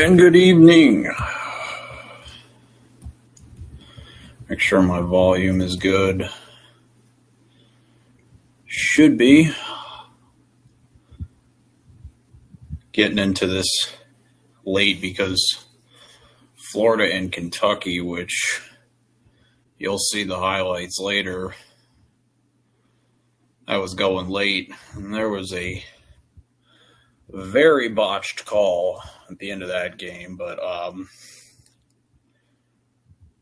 And good evening. Make sure my volume is good. Should be. Getting into this late because Florida and Kentucky, which you'll see the highlights later, I was going late, and there was a very botched call at the end of that game, but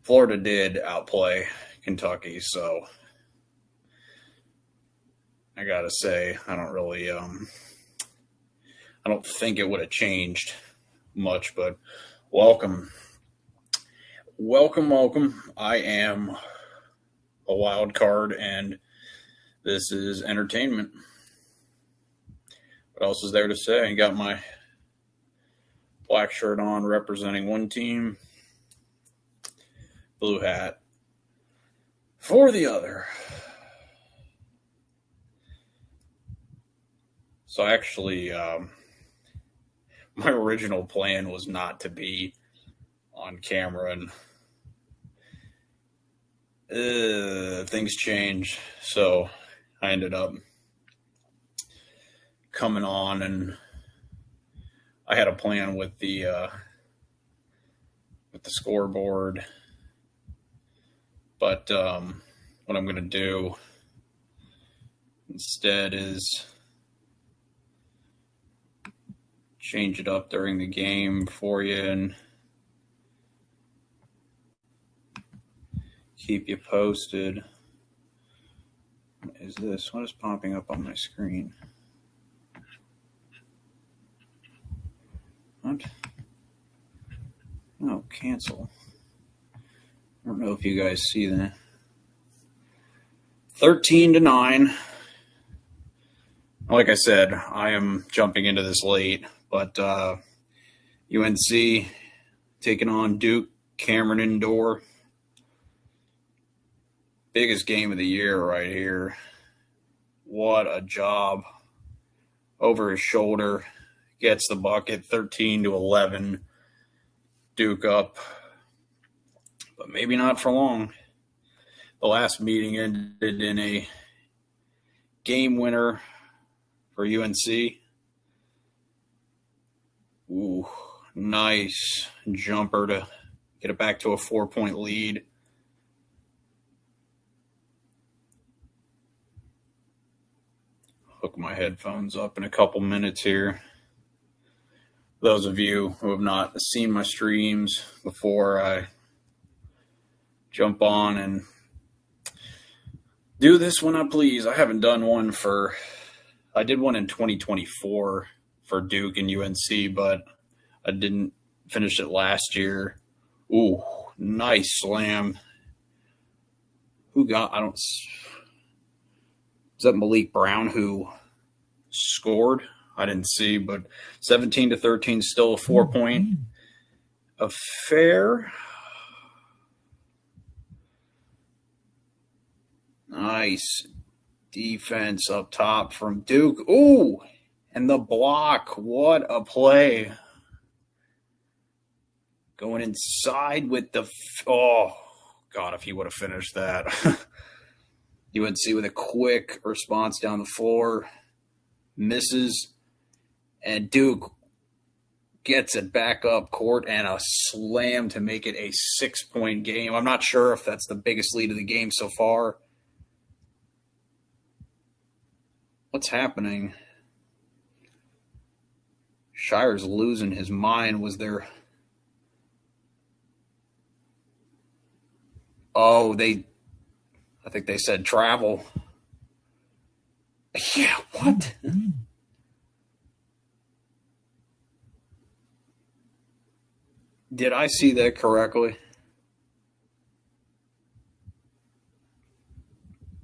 Florida did outplay Kentucky, so I gotta say, I don't think it would have changed much, but welcome. I am a wild card, and this is entertainment. What else is there to say? I got my black shirt on representing one team, blue hat for the other. So actually, my original plan was not to be on camera, and things changed. So I ended up coming on, and I had a plan with the scoreboard. But what I'm going to do instead is change it up during the game for you and keep you posted. What is this? What is popping up on my screen? What? Oh, cancel. I don't know if you guys see that. 13-9. Like I said, I am jumping into this late, but UNC taking on Duke, Cameron Indoor. Biggest game of the year right here. What a job. Over his shoulder. Gets the bucket, 13-11. Duke up. But maybe not for long. The last meeting ended in a game winner for UNC. Ooh, nice jumper to get it back to a 4-point lead. Hook my headphones up in a couple minutes here. Those of you who have not seen my streams before I jump on and do this when I please. I haven't done one I did one in 2024 for Duke and UNC, but I didn't finish it last year. Ooh, nice slam. Is that Malik Brown who scored? I didn't see, but 17-13, still a 4-point affair. Nice defense up top from Duke. Ooh, and the block. What a play. Going inside with oh, God, if he would have finished that. UNC with a quick response down the floor. Misses. And Duke gets it back up court and a slam to make it a 6-point game. I'm not sure if that's the biggest lead of the game so far. What's happening? Shire's losing his mind. I think they said travel. Yeah, what? Did I see that correctly?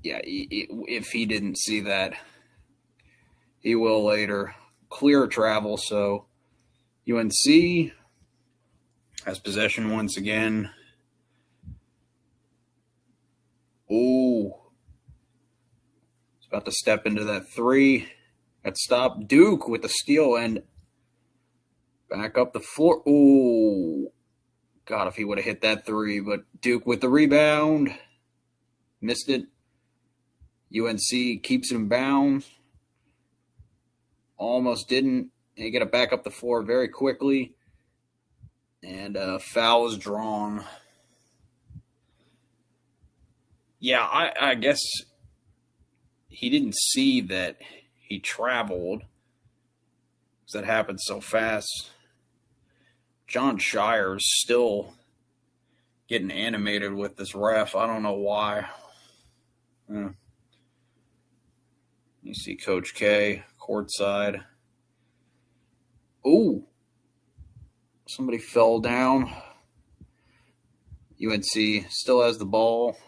Yeah, if he didn't see that, he will later. Clear travel, so UNC has possession once again. Ooh. It's about to step into that three. Got stopped. Duke with the steal, and Back up the floor. Oh, God, if he would have hit that three. But Duke with the rebound. Missed it. UNC keeps him bound. Almost didn't. And you got to back up the floor very quickly. And foul is drawn. Yeah, I guess he didn't see that he traveled. Because that happened so fast. John Shire's still getting animated with this ref. I don't know why. You see Coach K courtside. Ooh. Somebody fell down. UNC still has the ball.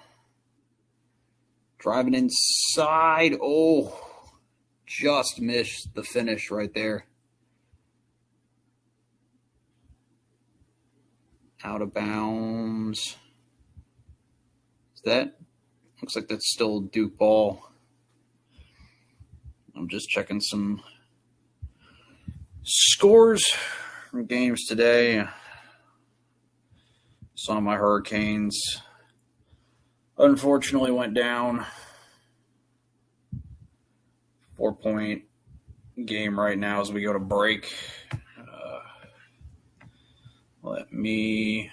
Driving inside. Oh, just missed the finish right there. Out of bounds. Is that? Looks like that's still Duke ball. I'm just checking some scores from games today. Some of my Hurricanes unfortunately went down. 4-point game right now as we go to break. Let me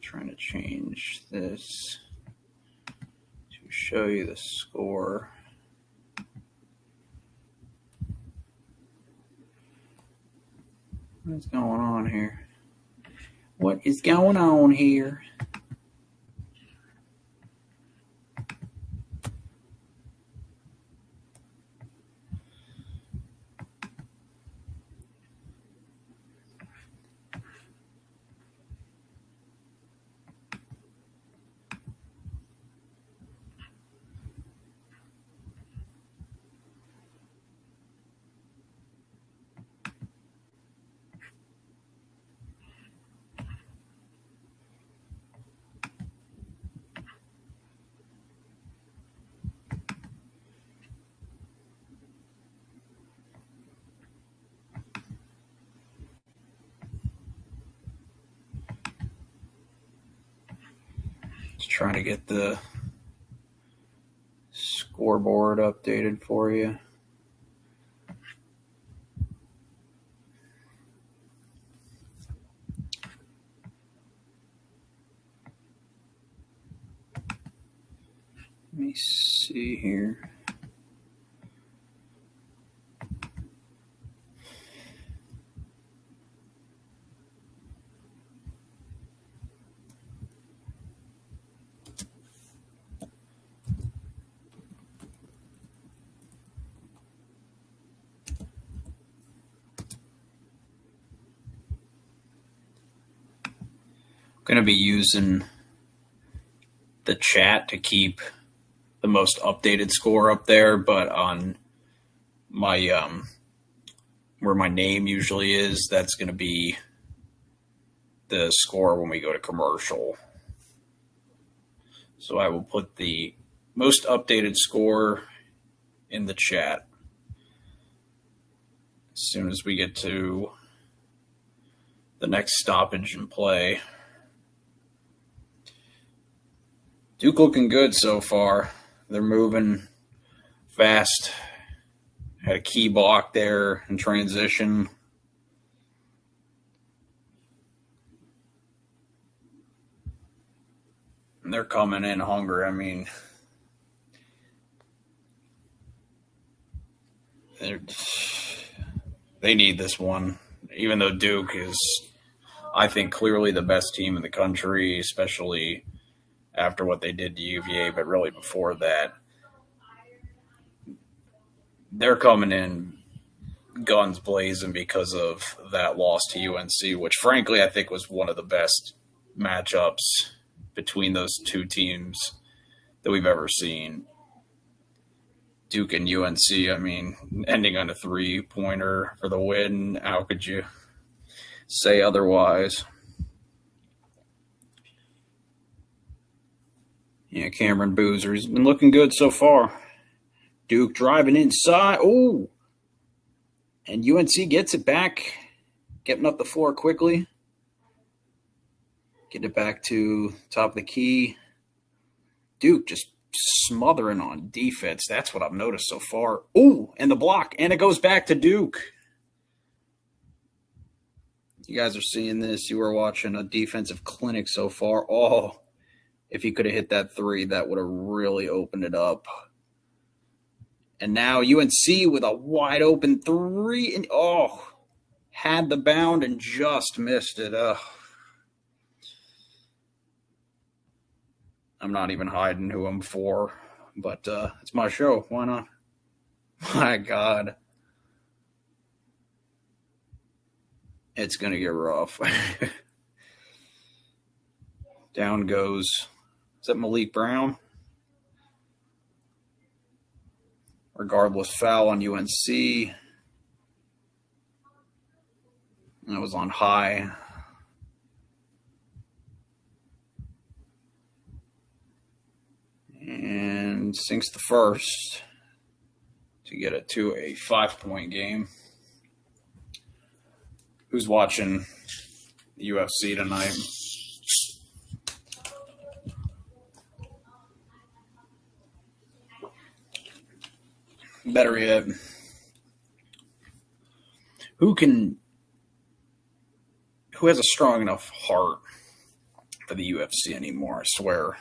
trying to change this to show you the score. What's going on here? What is going on here? Just trying to get the scoreboard updated for you. Let me see here. Going to be using the chat to keep the most updated score up there, but on my where my name usually is, that's going to be the score when we go to commercial. So I will put the most updated score in the chat as soon as we get to the next stoppage and play. Duke looking good so far. They're moving fast. Had a key block there in transition. And they're coming in hungry. I mean, they need this one. Even though Duke is, I think, clearly the best team in the country, especially after what they did to UVA, but really before that. They're coming in guns blazing because of that loss to UNC, which frankly I think was one of the best matchups between those two teams that we've ever seen. Duke and UNC, I mean, ending on a 3-pointer for the win. How could you say otherwise? Yeah, Cameron Boozer's been looking good so far. Duke driving inside. Oh, and UNC gets it back, getting up the floor quickly. Getting it back to top of the key. Duke just smothering on defense. That's what I've noticed so far. Oh, and the block. And it goes back to Duke. You guys are seeing this. You were watching a defensive clinic so far. Oh, if he could have hit that three, that would have really opened it up. And now UNC with a wide open three. And had the bound and just missed it. I'm not even hiding who I'm for, but it's my show. Why not? My God. It's going to get rough. Down goes, is that Malik Brown? Regardless, foul on UNC. That was on high. And sinks the first to get it to a 5-point game. Who's watching the UFC tonight? Better yet, who has a strong enough heart for the UFC anymore? I swear.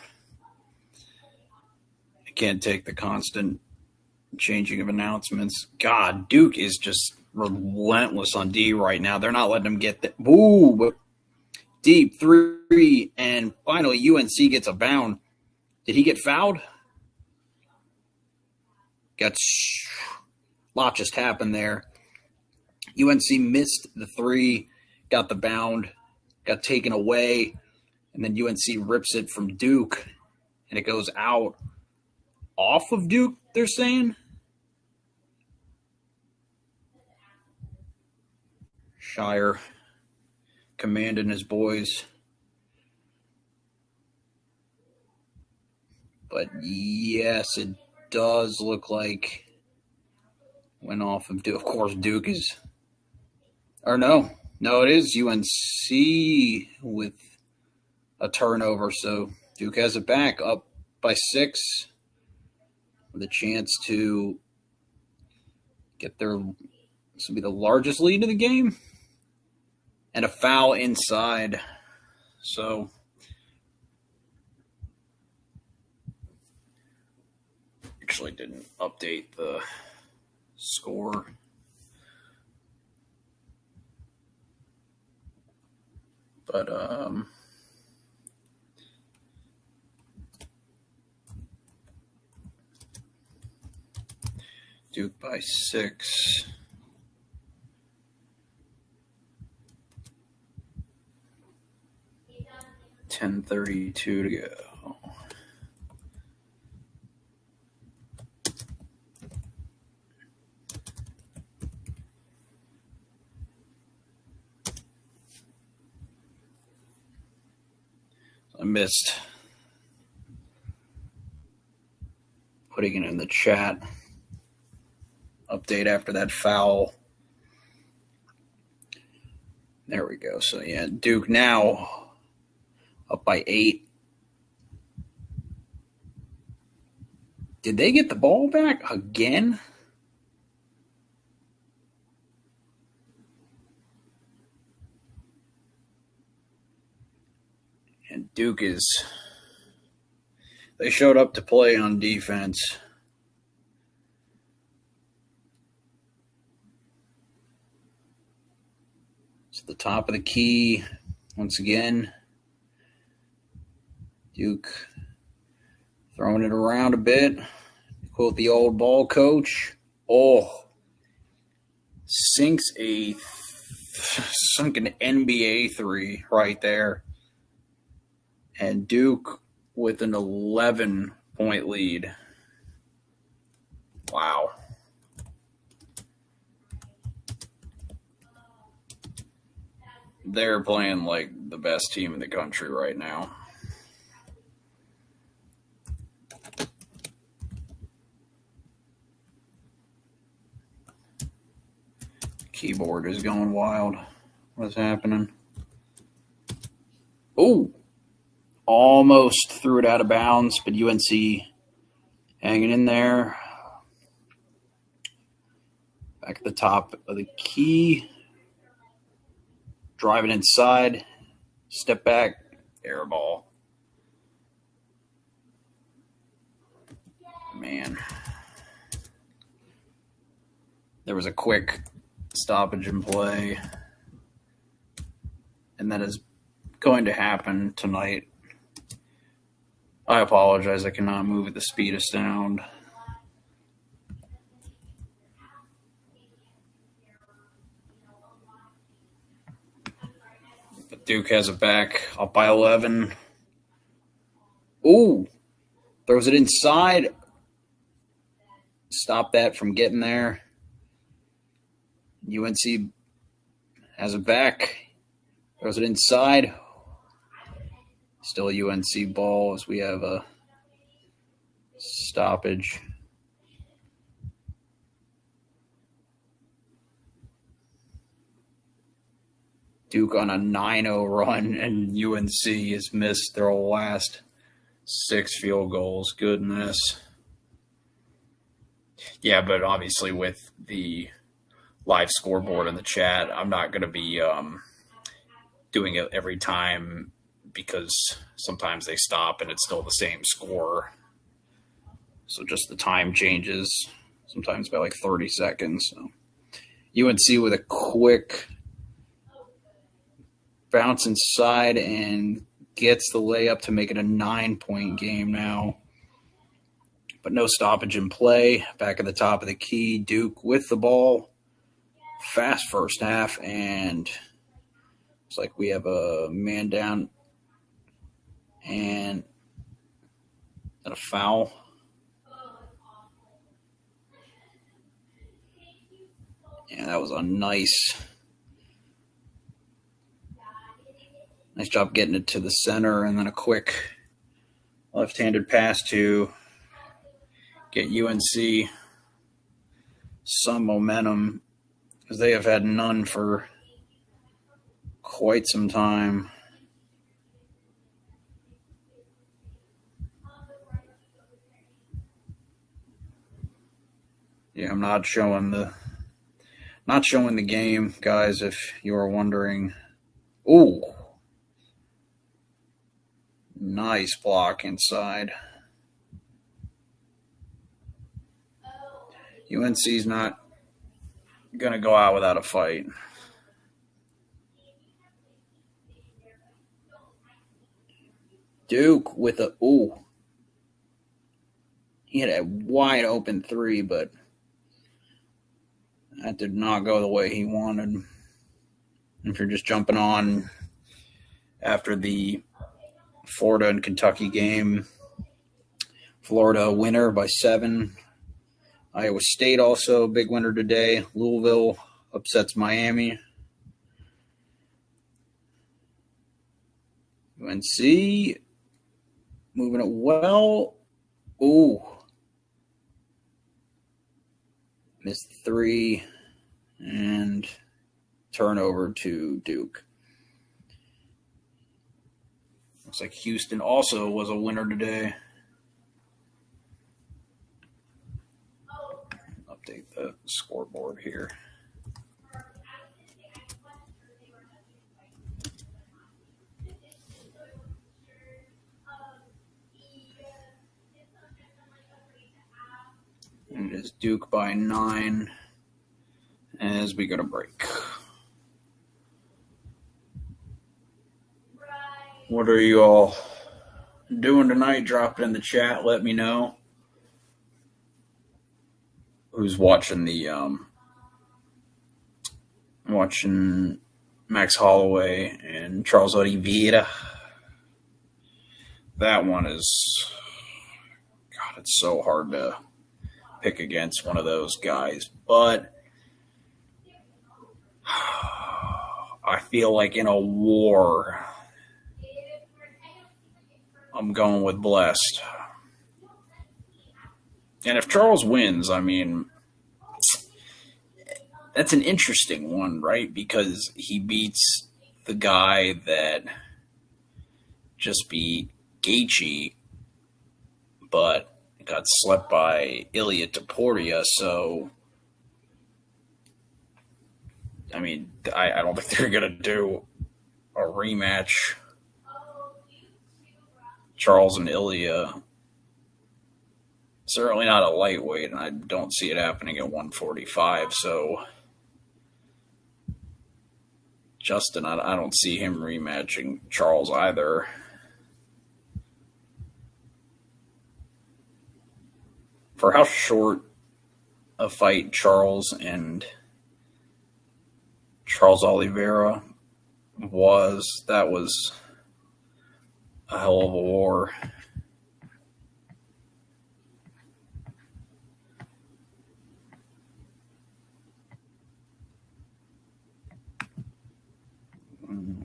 I can't take the constant changing of announcements. God, Duke is just relentless on D right now. They're not letting them get that. Ooh, deep three, and finally UNC gets a bound. Did he get fouled? A lot just happened there. UNC missed the three, got the bound, got taken away, and then UNC rips it from Duke, and it goes out off of Duke, they're saying. Shire commanding his boys. But yes, it does look like went off of Duke. Of course, Duke is, or no, it is UNC with a turnover. So Duke has it back, up by 6, with a chance to get their, this will be the largest lead of the game, and a foul inside. So actually didn't update the score. But Duke by 6. $10:32 to go. I missed putting it in the chat. Update after that foul. There we go. So, yeah, Duke now up by 8. Did they get the ball back again? And Duke is, they showed up to play on defense. It's the top of the key once again. Duke throwing it around a bit. Quote the old ball coach. Sinks a sunken NBA 3 right there. And Duke with an 11-point lead. Wow. They're playing like the best team in the country right now. Keyboard is going wild. What's happening? Oh, almost threw it out of bounds, but UNC hanging in there. Back at the top of the key. Driving inside. Step back. Air ball. Man. There was a quick stoppage in play. And that is going to happen tonight. I apologize. I cannot move at the speed of sound. But Duke has it back. Up by 11. Ooh. Throws it inside. Stop that from getting there. UNC has it back. Throws it inside. Still a UNC ball as we have a stoppage. Duke on a 9-0 run, and UNC has missed their last 6 field goals. Goodness. Yeah, but obviously with the live scoreboard in the chat, I'm not going to be doing it every time because sometimes they stop and it's still the same score. So just the time changes, sometimes by like 30 seconds. So UNC with a quick bounce inside and gets the layup to make it a 9-point game now. But no stoppage in play. Back at the top of the key, Duke with the ball. Fast first half, and it's like we have a man down and a foul. Yeah, that was a nice job getting it to the center, and then a quick left-handed pass to get UNC some momentum, because they have had none for quite some time. Yeah, I'm not showing the game, guys, if you are wondering. Ooh. Nice block inside. UNC's not going to go out without a fight. Duke with a, ooh. He had a wide open 3, but that did not go the way he wanted. If you're just jumping on after the Florida and Kentucky game, Florida winner by 7. Iowa State also a big winner today. Louisville upsets Miami. UNC moving it well. Ooh. Missed 3 and turnover to Duke. Looks like Houston also was a winner today. Update the scoreboard here. And it is Duke by 9 as we go to break. What are you all doing tonight? Drop it in the chat. Let me know who's watching watching Max Holloway and Charles Oliveira. That one is, God, it's so hard to pick against one of those guys. But I feel like in a war, I'm going with Blessed. And if Charles wins, I mean, That's an interesting one, right? Because he beats the guy that just beat Gaethje, but got slept by Ilia Topuria. So, I mean, I don't think they're going to do a rematch. Charles and Ilia. Certainly not a lightweight, and I don't see it happening at 145. So, Justin, I don't see him rematching Charles either. For how short a fight Charles Oliveira was, that was a hell of a war.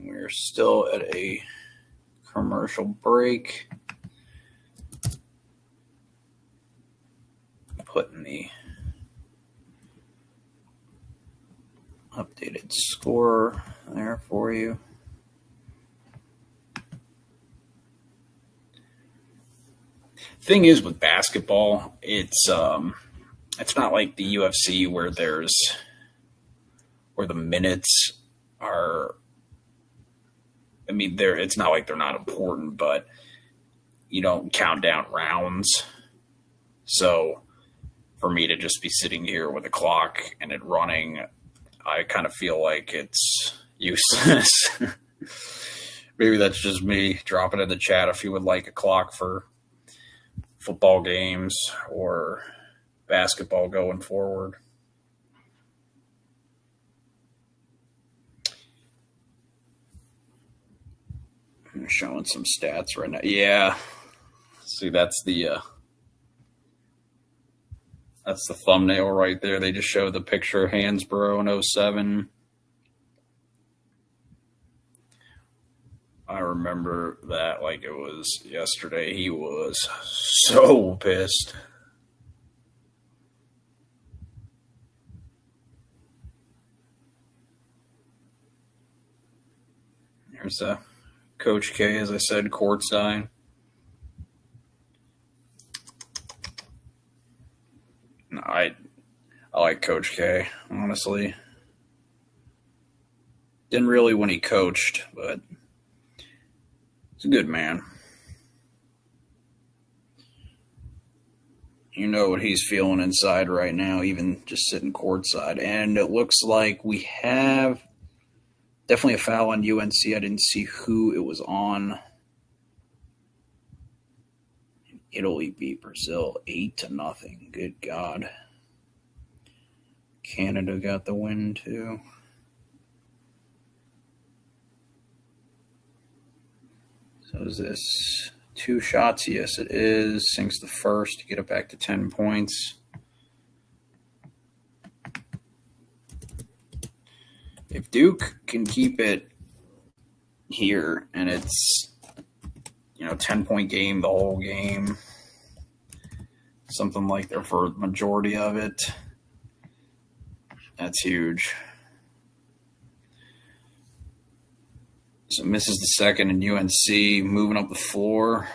We're still at a commercial break. Putting the updated score there for you. Thing is with basketball, it's not like the UFC where the minutes are. I mean, it's not like they're not important, but you don't count down rounds. So for me to just be sitting here with a clock and it running, I kind of feel like it's useless. Maybe that's just me. Drop it in the chat if you would like a clock for football games or basketball going forward. I'm showing some stats right now. Yeah. See, that's the thumbnail right there. They just showed the picture of Hansbrough in 07. I remember that like it was yesterday. He was so pissed. There's Coach K, as I said, courtside. No, I like Coach K, honestly. Didn't really when he coached, but he's a good man. You know what he's feeling inside right now, even just sitting courtside. And it looks like we have definitely a foul on UNC. I didn't see who it was on. Italy beat Brazil 8-0. Good God. Canada got the win too. So is this 2 shots? Yes, it is. Sinks the first to get it back to 10 points. If Duke can keep it here and it's 10-point game the whole game, something like that for the majority of it, that's huge. So misses the second in UNC, moving up the floor.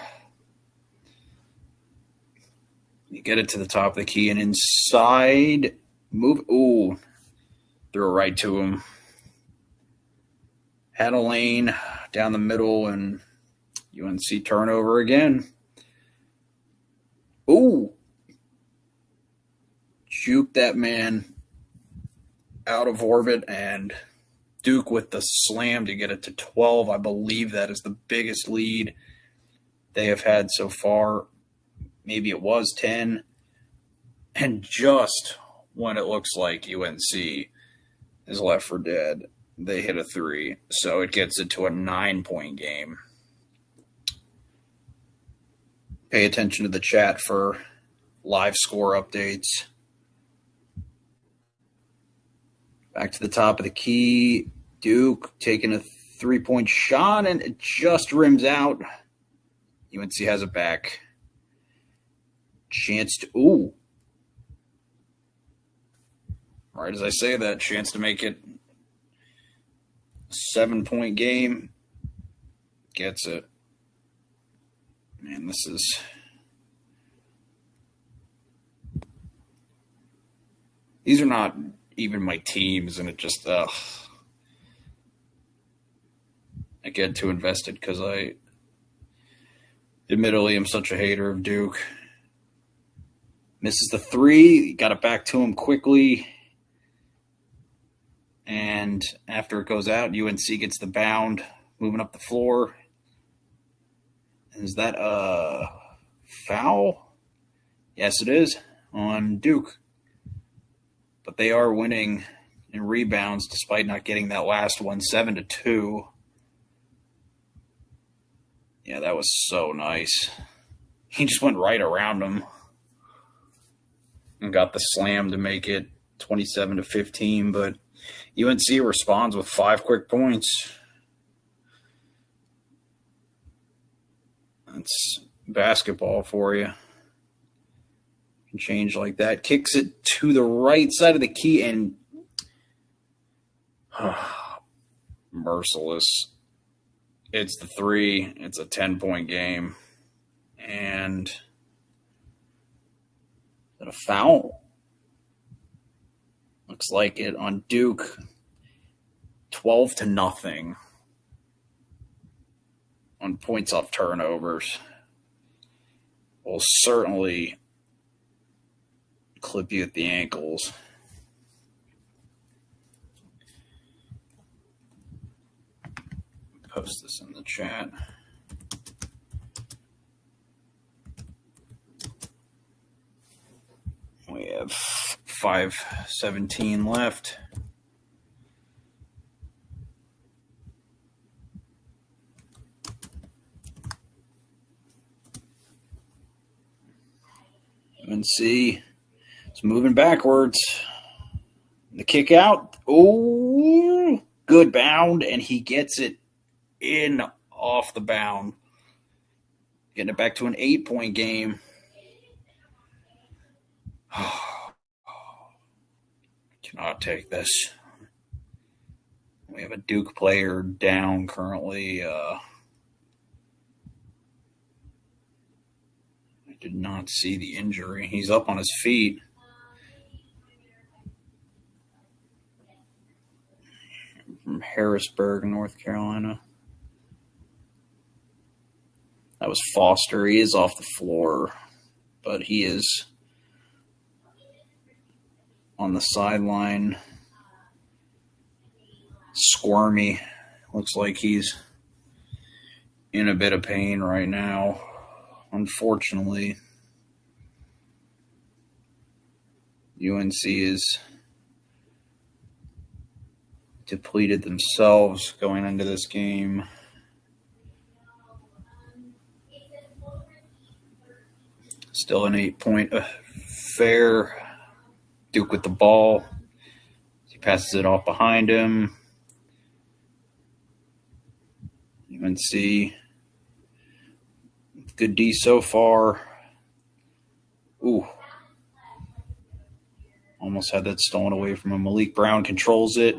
You get it to the top of the key and inside. Move. Ooh. Threw it right to him. Had a lane down the middle and UNC turnover again. Ooh. Juke that man out of orbit, and Duke with the slam to get it to 12. I believe that is the biggest lead they have had so far. Maybe it was 10. And just when it looks like UNC is left for dead, they hit a 3. So it gets it to a 9-point game. Pay attention to the chat for live score updates. Back to the top of the key. Duke taking a 3-point shot, and it just rims out. UNC has it back. Chance to... Ooh. Right as I say that, chance to make it a 7-point game. Gets it. Man, this is... These are not even my teams, and it just... I get too invested because I admittedly am such a hater of Duke. Misses the three. Got it back to him quickly. And after it goes out, UNC gets the bound, moving up the floor. Is that a foul? Yes, it is, on Duke. But they are winning in rebounds despite not getting that last one, 7-2. Yeah, that was so nice. He just went right around him and got the slam to make it 27-15, but UNC responds with 5 quick points. That's basketball for you. Can change like that. Kicks it to the right side of the key and merciless. It's the three. It's a 10-point game. And is that a foul? Looks like it on Duke. 12-0 on points off turnovers. Will certainly clip you at the ankles. Post this in the chat. We have 5:17 left. UNC is moving backwards. The kick out. Oh, good bound, and he gets it in off the bound. Getting it back to an 8-point game. Cannot take this. We have a Duke player down currently. I did not see the injury. He's up on his feet. From Harrisburg, North Carolina. That was Foster. He is off the floor, but he is on the sideline. Squirmy. Looks like he's in a bit of pain right now. Unfortunately, UNC is depleted themselves going into this game. Still an 8-point affair. Duke with the ball. He passes it off behind him. UNC. Good D so far. Ooh. Almost had that stolen away from him. Malik Brown controls it.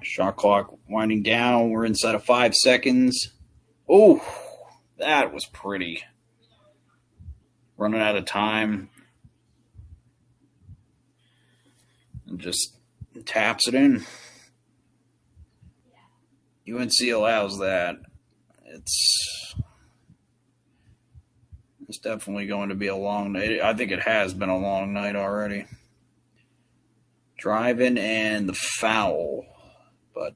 Shot clock winding down. We're inside of 5 seconds. Oh, that was pretty. Running out of time. And just taps it in. UNC allows that. It's definitely going to be a long night. I think it has been a long night already. Driving and the foul. But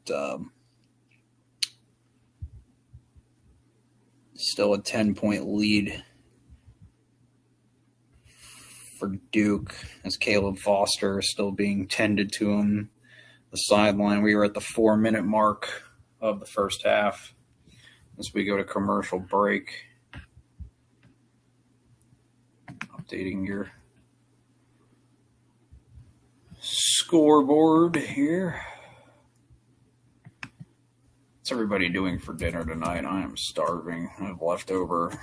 still a 10-point lead for Duke as Caleb Foster is still being tended to him. The sideline. We were at the 4-minute mark of the first half as we go to commercial break. Updating your scoreboard here. What's everybody doing for dinner tonight? I am starving. I have leftover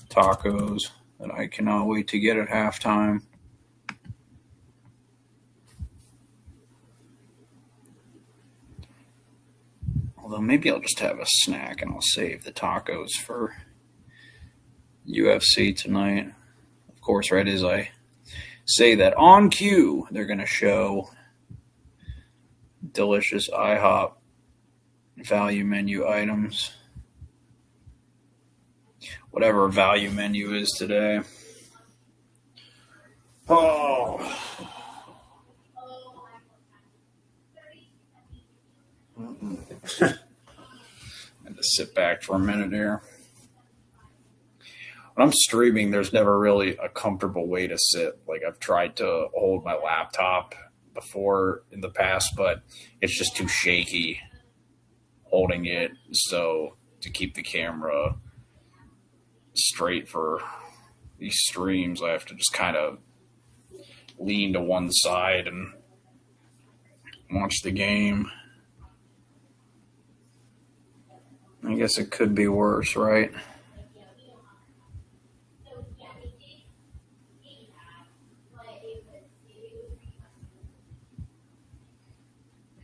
tacos that I cannot wait to get at halftime. Although maybe I'll just have a snack and I'll save the tacos for UFC tonight. Of course, right as I say that, on cue, they're going to show delicious IHOP value menu items. Whatever value menu is today. Oh. I had to sit back for a minute here. When I'm streaming, there's never really a comfortable way to sit. Like, I've tried to hold my laptop before in the past, but it's just too shaky holding it. So to keep the camera straight for these streams, I have to just kind of lean to one side and watch the game. I guess it could be worse, right?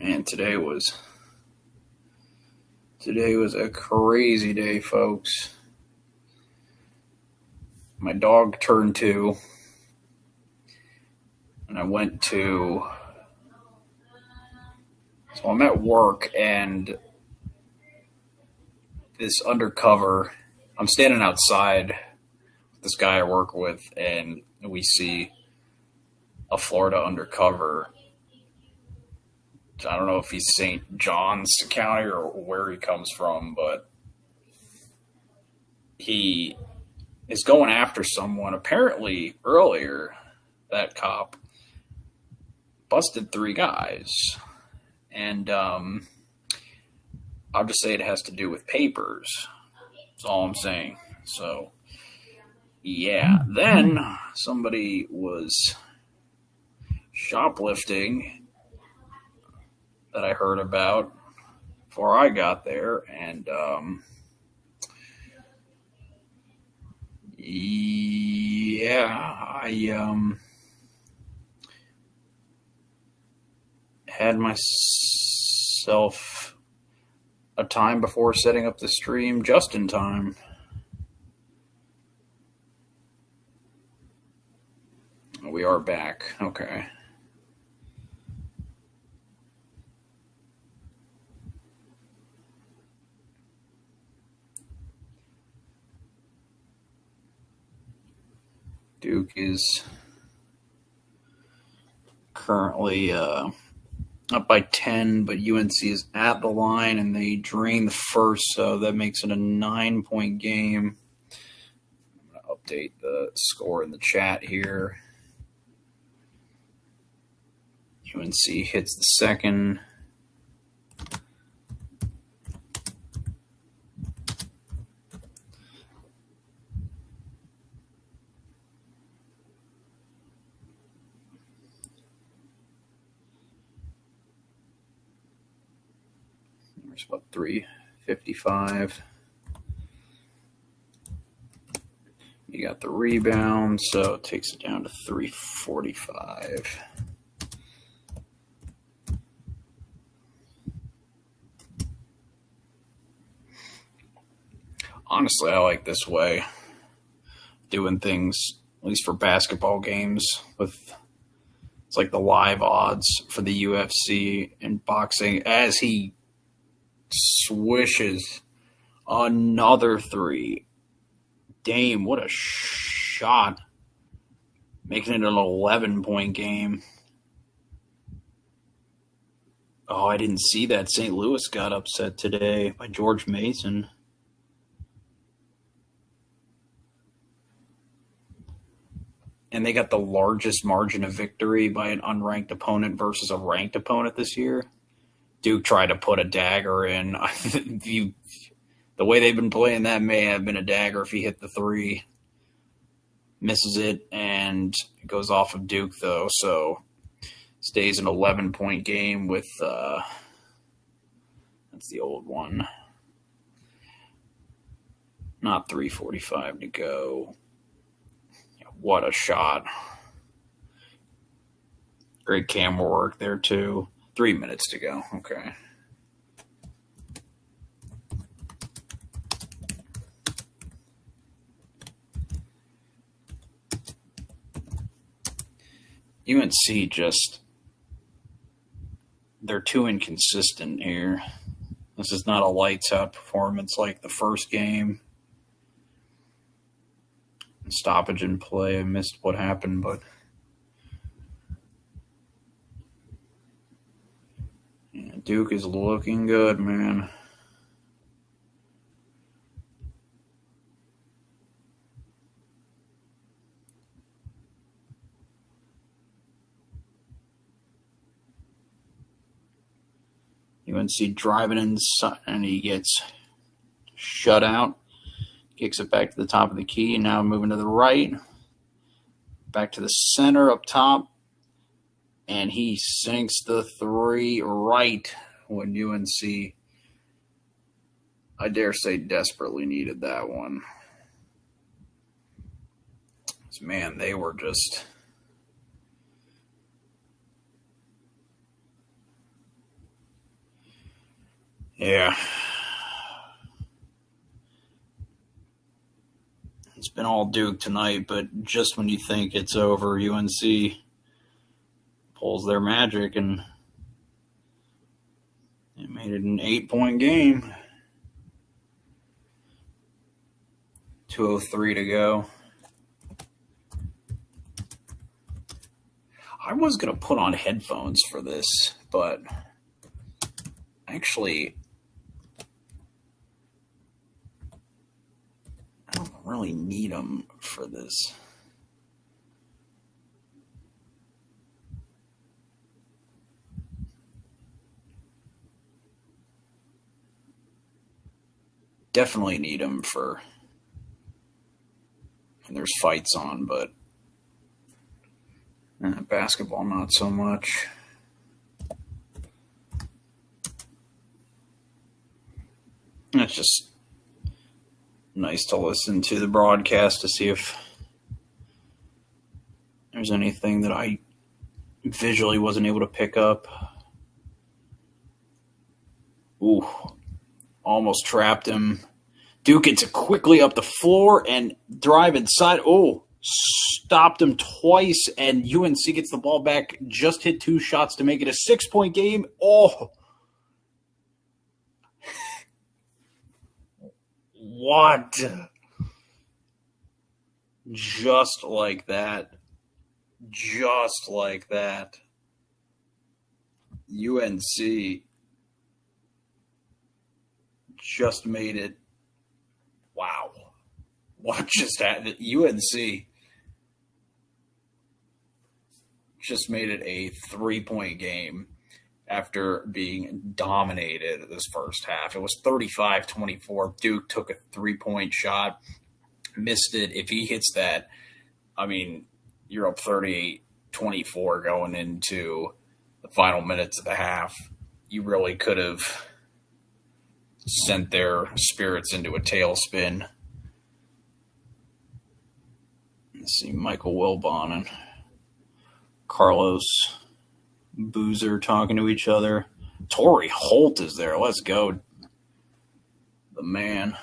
And today was a crazy day, folks. My dog turned 2, and I went to. So I'm at work, and this undercover. I'm standing outside with this guy I work with, and we see a Florida undercover. I don't know if he's St. John's County or where he comes from, but he is going after someone. Apparently, earlier, that cop busted 3 guys. And I'll just say it has to do with papers. That's all I'm saying. So, yeah. Then somebody was shoplifting that I heard about before I got there, and I had myself a time before setting up the stream just in time. We are back. Okay. Duke is currently up by 10, but UNC is at the line, and they drain the first, so that makes it a 9-point game. I'm going to update the score in the chat here. UNC hits the second. There's about 3:55. You got the rebound, so it takes it down to 3:45. Honestly, I like this way, doing things, at least for basketball games, with it's like the live odds for the UFC and boxing as he swishes another 3. Dame, what a shot. Making it an 11-point game. Oh, I didn't see that. St. Louis got upset today by George Mason. And they got the largest margin of victory by an unranked opponent versus a ranked opponent this year. Duke tried to put a dagger in. The way they've been playing, that may have been a dagger if he hit the 3. Misses it, and it goes off of Duke, though. So stays an 11-point game with that's the old one. Not 3:45 to go. What a shot. Great camera work there, too. 3 minutes to go. Okay. UNC just, they're too inconsistent here. This is not a lights out performance like the first game. Stoppage in play. I missed what happened, but yeah, Duke is looking good, man. UNC driving inside, and he gets shut out. Kicks it back to the top of the key, and now moving to the right. Back to the center up top. And he sinks the three right when UNC, I dare say, desperately needed that one. Man, they were just... Yeah. It's been all Duke tonight, but just when you think it's over, UNC pulls their magic, and it made it an 8-point game. 2:03 to go. I was going to put on headphones for this, but actually, I don't really need them for this. Definitely need them for when there's fights on, but basketball, not so much. It's just nice to listen to the broadcast to see if there's anything that I visually wasn't able to pick up. Ooh, almost trapped him. Duke gets it quickly up the floor and drive inside. Oh, stopped him twice, and UNC gets the ball back. Just hit 2 shots to make it a 6-point game. Oh. What? Just like that. Just like that. UNC just made it. Wow. What just happened? UNC just made it a 3-point game after being dominated this first half. It was 35-24. Duke took a 3-point shot, missed it. If he hits that, I mean, you're up 38-24 going into the final minutes of the half. You really could have sent their spirits into a tailspin. Let's see, Michael Wilbon and Carlos Boozer talking to each other. Torrey Holt is there. Let's go. The man.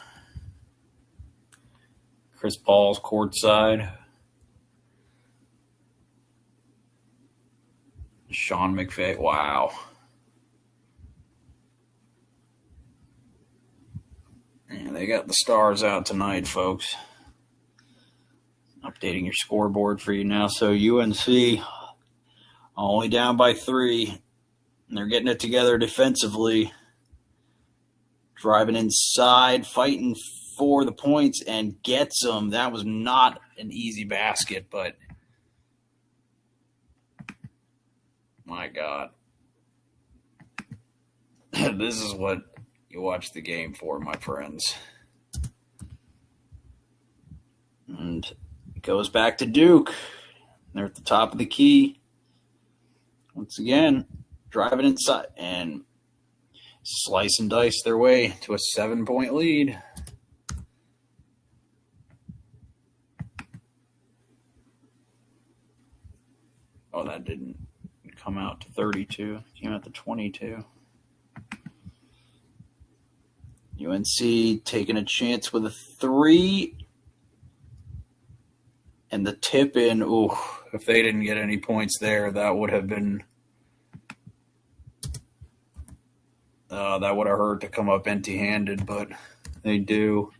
Chris Paul's courtside. Sean McVay. Wow. Yeah, they got the stars out tonight, folks. Updating your scoreboard for you now. So UNC only down by 3. And they're getting it together defensively. Driving inside, fighting for the points, and gets them. That was not an easy basket, but my God. This is what you watch the game for, my friends. And it goes back to Duke. They're at the top of the key. Once again, driving inside and slice and dice their way to a 7-point lead. Oh, that didn't come out to 32. It came out to 22. UNC taking a chance with a 3. And the tip in, ooh, if they didn't get any points there, that would have been that would have hurt to come up empty-handed, but they do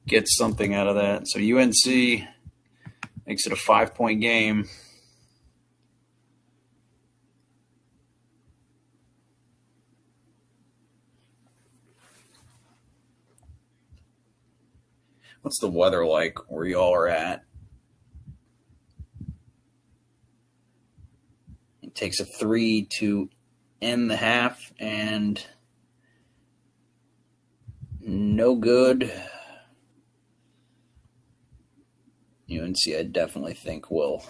get something out of that. So UNC makes it a 5-point game. What's the weather like where y'all are at? It takes a 3 to end the half, and no good. UNC, I definitely think, will